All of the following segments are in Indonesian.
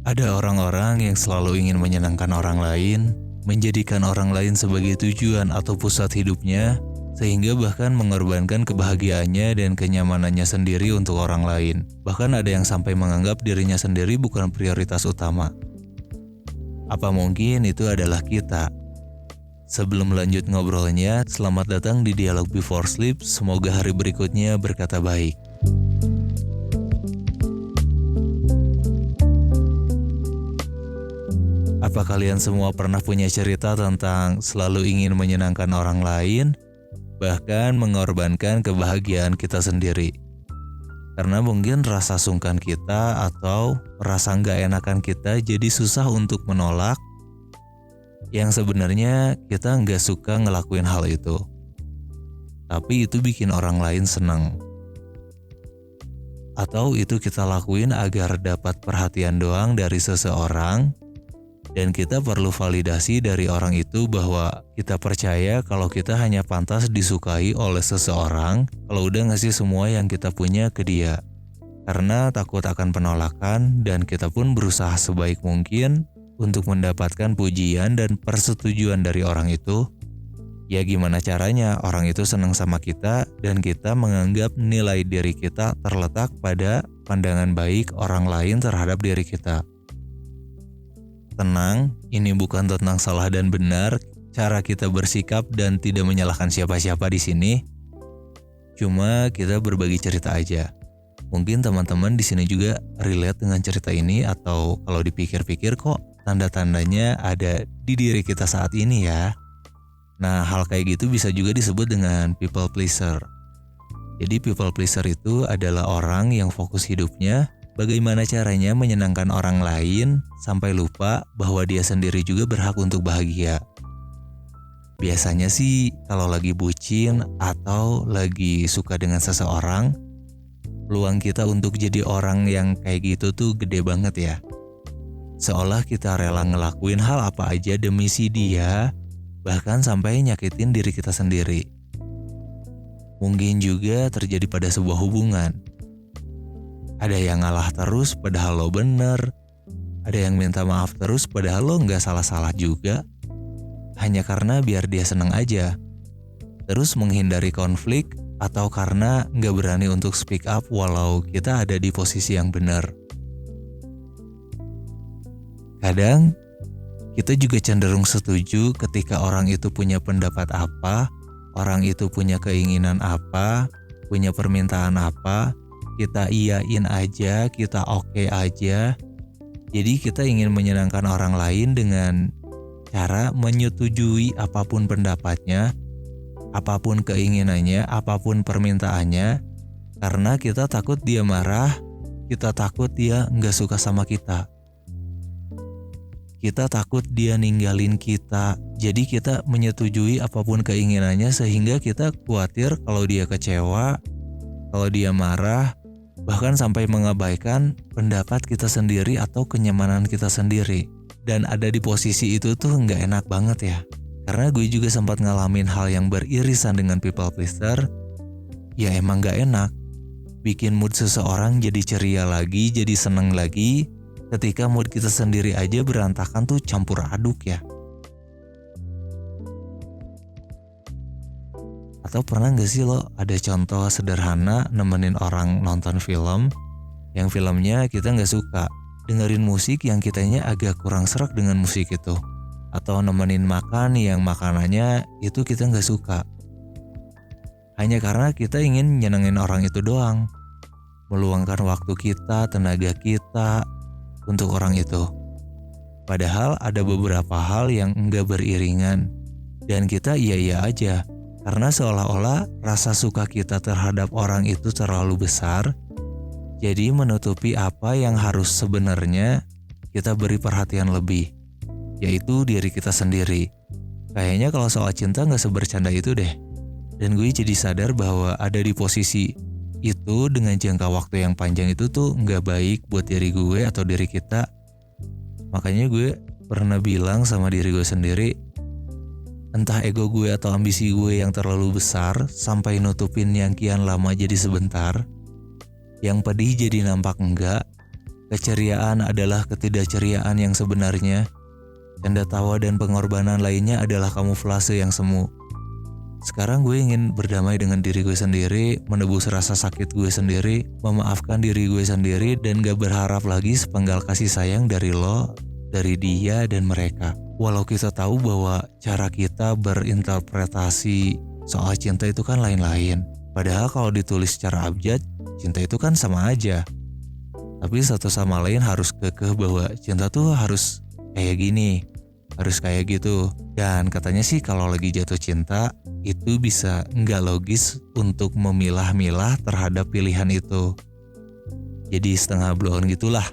Ada orang-orang yang selalu ingin menyenangkan orang lain, menjadikan orang lain sebagai tujuan atau pusat hidupnya, sehingga bahkan mengorbankan kebahagiaannya dan kenyamanannya sendiri untuk orang lain. Bahkan ada yang sampai menganggap dirinya sendiri bukan prioritas utama. Apa mungkin itu adalah kita? Sebelum lanjut ngobrolnya, selamat datang di Dialog Before Sleep. Semoga hari berikutnya berkata baik. Apa kalian semua pernah punya cerita tentang selalu ingin menyenangkan orang lain, bahkan mengorbankan kebahagiaan kita sendiri? Karena mungkin rasa sungkan kita atau rasa nggak enakan kita jadi susah untuk menolak yang sebenarnya kita nggak suka ngelakuin hal itu. Tapi itu bikin orang lain senang. Atau itu kita lakuin agar dapat perhatian doang dari seseorang, dan kita perlu validasi dari orang itu bahwa kita percaya kalau kita hanya pantas disukai oleh seseorang kalau udah ngasih semua yang kita punya ke dia. Karena takut akan penolakan, dan kita pun berusaha sebaik mungkin untuk mendapatkan pujian dan persetujuan dari orang itu. Ya gimana caranya orang itu senang sama kita dan kita menganggap nilai diri kita terletak pada pandangan baik orang lain terhadap diri kita. Tenang, ini bukan tentang salah dan benar, cara kita bersikap dan tidak menyalahkan siapa-siapa di sini. Cuma kita berbagi cerita aja. Mungkin teman-teman di sini juga relate dengan cerita ini, atau kalau dipikir-pikir kok tanda-tandanya ada di diri kita saat ini ya. Nah, hal kayak gitu bisa juga disebut dengan people pleaser. Jadi people pleaser itu adalah orang yang fokus hidupnya bagaimana caranya menyenangkan orang lain sampai lupa bahwa dia sendiri juga berhak untuk bahagia. Biasanya sih kalau lagi bucin atau lagi suka dengan seseorang, peluang kita untuk jadi orang yang kayak gitu tuh gede banget ya. Seolah kita rela ngelakuin hal apa aja demi si dia, bahkan sampai nyakitin diri kita sendiri. Mungkin juga terjadi pada sebuah hubungan. Ada yang ngalah terus padahal lo bener. Ada yang minta maaf terus padahal lo gak salah-salah juga. Hanya karena biar dia senang aja. Terus menghindari konflik atau karena gak berani untuk speak up walau kita ada di posisi yang benar. Kadang kita juga cenderung setuju ketika orang itu punya pendapat apa, orang itu punya keinginan apa, punya permintaan apa. Kita iyain aja, kita oke aja. Jadi kita ingin menyenangkan orang lain dengan cara menyetujui apapun pendapatnya, apapun keinginannya, apapun permintaannya. Karena kita takut dia marah, kita takut dia gak suka sama kita. Kita takut dia ninggalin kita. Jadi kita menyetujui apapun keinginannya sehingga kita khawatir kalau dia kecewa, kalau dia marah, bahkan sampai mengabaikan pendapat kita sendiri atau kenyamanan kita sendiri. Dan ada di posisi itu tuh gak enak banget ya. Karena gue juga sempat ngalamin hal yang beririsan dengan people pleaser. Ya emang gak enak. Bikin mood seseorang jadi ceria lagi, jadi seneng lagi, ketika mood kita sendiri aja berantakan tuh campur aduk ya. Atau pernah gak sih lo ada contoh sederhana nemenin orang nonton film yang filmnya kita gak suka, dengerin musik yang kitanya agak kurang serak dengan musik itu, atau nemenin makan yang makanannya itu kita gak suka, hanya karena kita ingin nyenengin orang itu doang, meluangkan waktu kita, tenaga kita untuk orang itu. Padahal ada beberapa hal yang enggak beriringan dan kita iya-iya aja. Karena seolah-olah rasa suka kita terhadap orang itu terlalu besar, jadi menutupi apa yang harus sebenarnya kita beri perhatian lebih, yaitu diri kita sendiri. Kayaknya kalau soal cinta gak sebercanda itu deh. Dan gue jadi sadar bahwa ada di posisi itu dengan jangka waktu yang panjang itu tuh gak baik buat diri gue atau diri kita. Makanya gue pernah bilang sama diri gue sendiri, entah ego gue atau ambisi gue yang terlalu besar sampai nutupin yang kian lama jadi sebentar, yang pedih jadi nampak enggak, Keceriaan adalah ketidakceriaan yang sebenarnya. Canda tawa dan pengorbanan lainnya adalah kamuflase yang semu. Sekarang gue ingin berdamai dengan diri gue sendiri, menebus rasa sakit gue sendiri, memaafkan diri gue sendiri, dan gak berharap lagi sepenggal kasih sayang dari lo, dari dia dan mereka. Walau kita tahu bahwa cara kita berinterpretasi soal cinta itu kan lain-lain. Padahal kalau ditulis secara abjad, cinta itu kan sama aja. Tapi satu sama lain harus kekeh bahwa cinta tuh harus kayak gini, harus kayak gitu. Dan katanya sih kalau lagi jatuh cinta, itu bisa nggak logis untuk memilah-milah terhadap pilihan itu. Jadi setengah blown gitulah.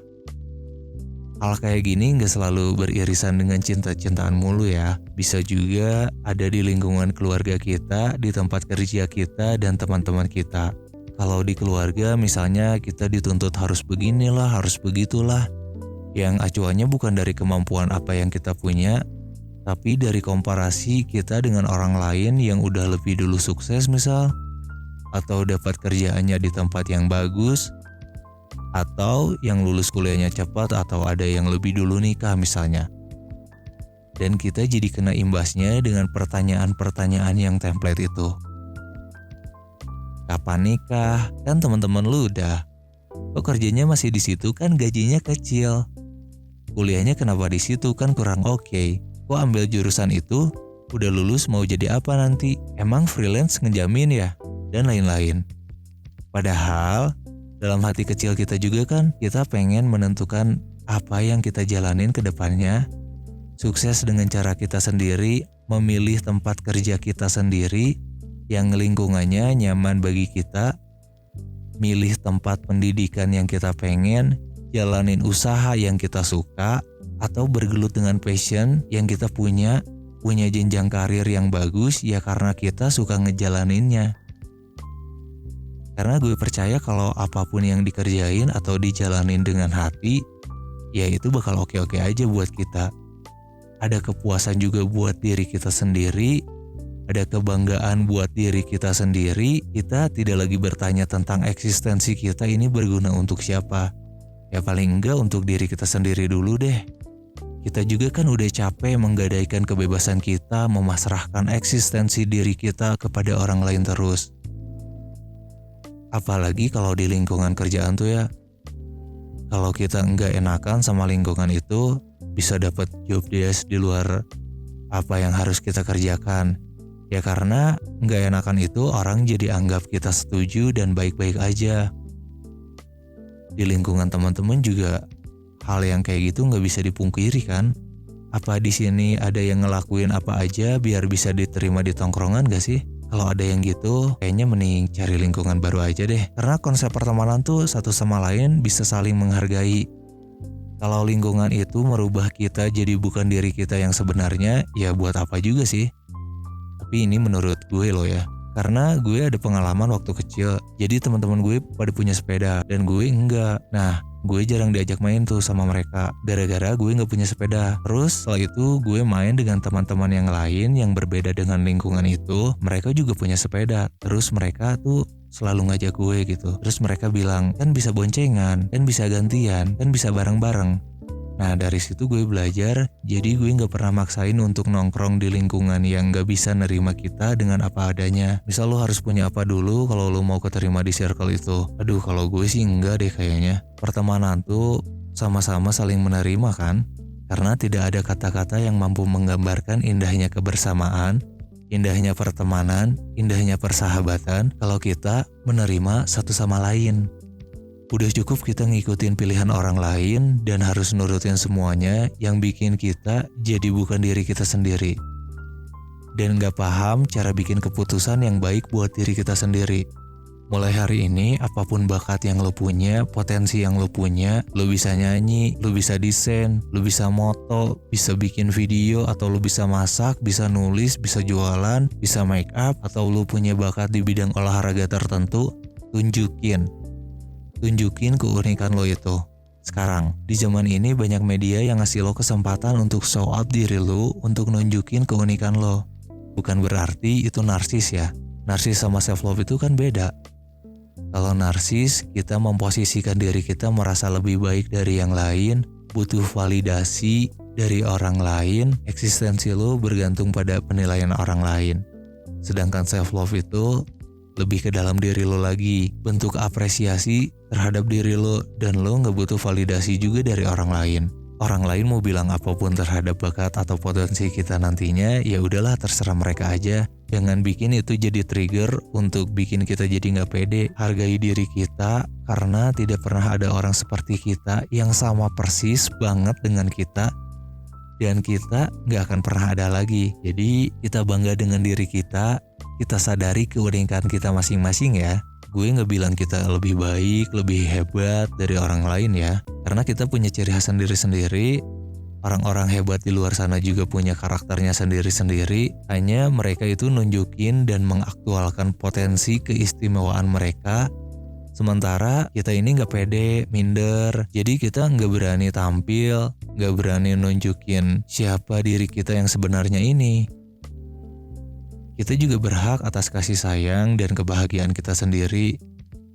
Hal kayak gini gak selalu beririsan dengan cinta-cintaan mulu ya. Bisa juga ada di lingkungan keluarga kita, di tempat kerja kita, dan teman-teman kita. Kalau di keluarga misalnya kita dituntut harus beginilah, harus begitulah. Yang acuannya bukan dari kemampuan apa yang kita punya, tapi dari komparasi kita dengan orang lain yang udah lebih dulu sukses misal. Atau dapat kerjaannya di tempat yang bagus, atau yang lulus kuliahnya cepat, atau ada yang lebih dulu nikah misalnya. Dan kita jadi kena imbasnya dengan pertanyaan-pertanyaan yang template itu. Kapan nikah? Kan teman-teman lu udah. Kok kerjanya masih di situ, kan gajinya kecil. Kuliahnya kenapa di situ, kan kurang oke. Kok ambil jurusan itu? Udah lulus mau jadi apa nanti? Emang freelance ngejamin ya? Dan lain-lain. Padahal dalam hati kecil kita juga kan, kita pengen menentukan apa yang kita jalanin ke depannya. Sukses dengan cara kita sendiri, memilih tempat kerja kita sendiri, yang lingkungannya nyaman bagi kita, milih tempat pendidikan yang kita pengen, jalanin usaha yang kita suka, atau bergelut dengan passion yang kita punya jenjang karir yang bagus ya karena kita suka ngejalaninnya. Karena gue percaya kalau apapun yang dikerjain atau dijalanin dengan hati, ya itu bakal oke-oke aja buat kita. Ada kepuasan juga buat diri kita sendiri, ada kebanggaan buat diri kita sendiri. Kita tidak lagi bertanya tentang eksistensi kita ini berguna untuk siapa. Ya paling enggak untuk diri kita sendiri dulu deh. Kita juga kan udah capek menggadaikan kebebasan kita, memasrahkan eksistensi diri kita kepada orang lain terus. Apalagi kalau di lingkungan kerjaan tuh ya, kalau kita nggak enakan sama lingkungan itu, bisa dapat job desk di luar apa yang harus kita kerjakan. Ya karena nggak enakan itu orang jadi anggap kita setuju dan baik-baik aja. Di lingkungan teman-teman juga hal yang kayak gitu nggak bisa dipungkiri kan. Apa di sini ada yang ngelakuin apa aja biar bisa diterima di tongkrongan gak sih? Kalau ada yang gitu, kayaknya mending cari lingkungan baru aja deh. Karena konsep pertemanan tuh satu sama lain bisa saling menghargai. Kalau lingkungan itu merubah kita jadi bukan diri kita yang sebenarnya, ya buat apa juga sih? Tapi ini menurut gue loh ya. Karena gue ada pengalaman waktu kecil. Jadi teman-teman gue pada punya sepeda dan gue enggak. Nah, gue jarang diajak main tuh sama mereka gara-gara gue gak punya sepeda. Terus setelah itu gue main dengan teman-teman yang lain yang berbeda dengan lingkungan itu. Mereka juga punya sepeda. Terus mereka tuh selalu ngajak gue gitu. Terus mereka bilang, kan bisa boncengan, kan bisa gantian, kan bisa bareng-bareng. Nah dari situ gue belajar, jadi gue gak pernah maksain untuk nongkrong di lingkungan yang gak bisa nerima kita dengan apa adanya. Misal lo harus punya apa dulu kalau lo mau keterima di circle itu. Aduh kalau gue sih enggak deh kayaknya. Pertemanan tuh sama-sama saling menerima kan. Karena tidak ada kata-kata yang mampu menggambarkan indahnya kebersamaan, indahnya pertemanan, indahnya persahabatan kalau kita menerima satu sama lain. Udah cukup kita ngikutin pilihan orang lain dan harus nurutin semuanya yang bikin kita jadi bukan diri kita sendiri. Dan gak paham cara bikin keputusan yang baik buat diri kita sendiri. Mulai hari ini apapun bakat yang lo punya, potensi yang lo punya, lo bisa nyanyi, lo bisa desain, lo bisa moto, bisa bikin video, atau lo bisa masak, bisa nulis, bisa jualan, bisa make up, atau lo punya bakat di bidang olahraga tertentu, tunjukin keunikan lo itu. Sekarang, di zaman ini banyak media yang ngasih lo kesempatan untuk show up diri lo, untuk nunjukin keunikan lo. Bukan berarti itu narsis ya. Narsis sama self love itu kan beda. Kalau narsis, kita memposisikan diri kita merasa lebih baik dari yang lain, butuh validasi dari orang lain, eksistensi lo bergantung pada penilaian orang lain. Sedangkan self love itu lebih ke dalam diri lo lagi, bentuk apresiasi terhadap diri lo, dan lo gak butuh validasi juga dari orang lain. Orang lain mau bilang apapun terhadap bakat atau potensi kita nantinya, ya udahlah terserah mereka aja. Jangan bikin itu jadi trigger untuk bikin kita jadi gak pede. Hargai diri kita karena tidak pernah ada orang seperti kita yang sama persis banget dengan kita, dan kita gak akan pernah ada lagi. Jadi kita bangga dengan diri kita sadari keunikan kita masing-masing ya. Gue gak bilang kita lebih baik, lebih hebat dari orang lain ya. Karena kita punya ciri khas sendiri-sendiri. Orang-orang hebat di luar sana juga punya karakternya sendiri-sendiri. Hanya mereka itu nunjukin dan mengaktualkan potensi keistimewaan mereka. Sementara kita ini gak pede, minder. Jadi kita gak berani tampil, gak berani nunjukin siapa diri kita yang sebenarnya ini. Kita juga berhak atas kasih sayang dan kebahagiaan kita sendiri.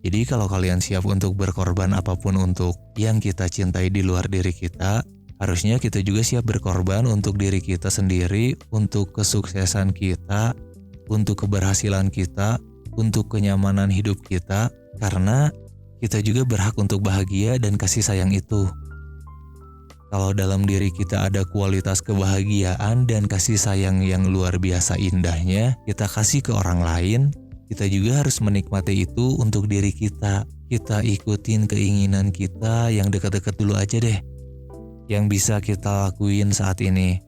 Jadi kalau kalian siap untuk berkorban apapun untuk yang kita cintai di luar diri kita, harusnya kita juga siap berkorban untuk diri kita sendiri, untuk kesuksesan kita, untuk keberhasilan kita, untuk kenyamanan hidup kita, karena kita juga berhak untuk bahagia dan kasih sayang itu. Kalau dalam diri kita ada kualitas kebahagiaan dan kasih sayang yang luar biasa indahnya, kita kasih ke orang lain, kita juga harus menikmati itu untuk diri kita. Kita ikutin keinginan kita yang dekat-dekat dulu aja deh. Yang bisa kita lakuin saat ini.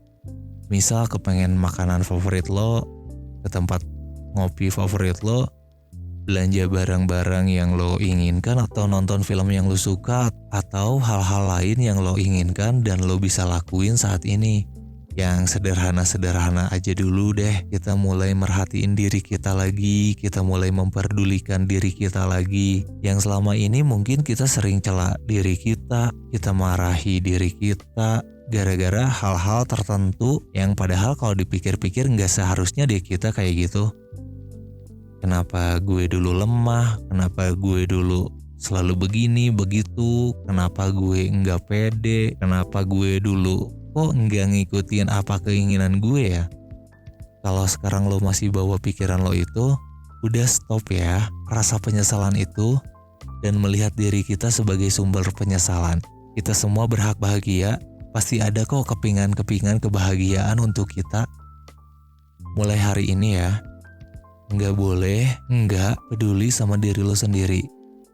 Misal kepengen makanan favorit lo, ke tempat ngopi favorit lo, belanja barang-barang yang lo inginkan, atau nonton film yang lo suka, atau hal-hal lain yang lo inginkan dan lo bisa lakuin saat ini. Yang sederhana-sederhana aja dulu deh. Kita mulai merhatiin diri kita lagi, kita mulai memperdulikan diri kita lagi. Yang selama ini mungkin kita sering cela diri kita marahi diri kita gara-gara hal-hal tertentu yang padahal kalau dipikir-pikir gak seharusnya deh kita kayak gitu. Kenapa gue dulu lemah? Kenapa gue dulu selalu begini, begitu? Kenapa gue enggak pede? Kenapa gue dulu kok enggak ngikutin apa keinginan gue ya? Kalau sekarang lo masih bawa pikiran lo itu, udah stop ya rasa penyesalan itu dan melihat diri kita sebagai sumber penyesalan. Kita semua berhak bahagia, pasti ada kok kepingan-kepingan kebahagiaan untuk kita. Mulai hari ini ya, nggak boleh nggak peduli sama diri lo sendiri.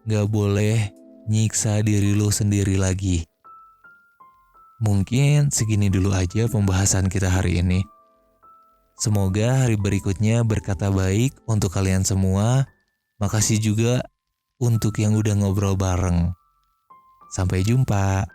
Nggak boleh nyiksa diri lo sendiri lagi. Mungkin segini dulu aja pembahasan kita hari ini. Semoga hari berikutnya berkata baik untuk kalian semua. Makasih juga untuk yang udah ngobrol bareng. Sampai jumpa.